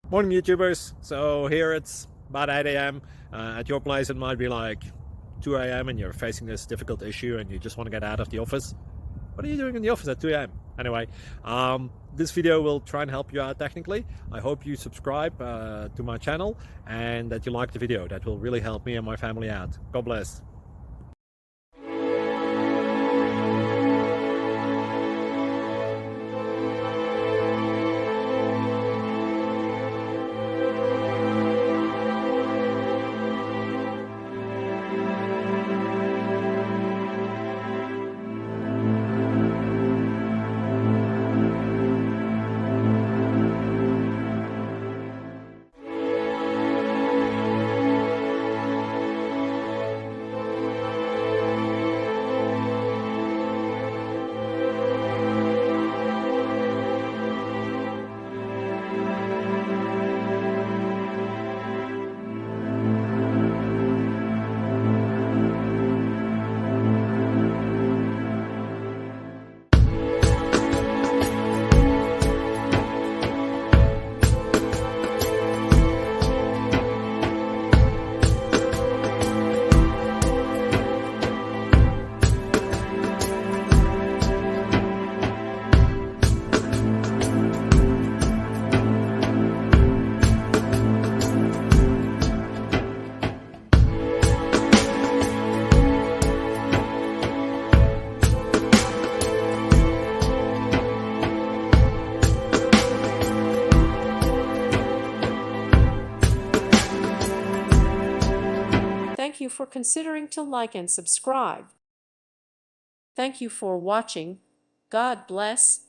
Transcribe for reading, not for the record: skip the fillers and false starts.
Morning, YouTubers. So here it's about 8 a.m. At your place, it might be like 2 a.m. and you're facing this difficult issue and you just want to get out of the office. What are you doing in the office at 2 a.m.? Anyway, this video will try and help you out technically. I hope you subscribe to my channel and that you like the video. That will really help me and my family out. God bless. Thank you for considering to like and subscribe. Thank you for watching. God bless.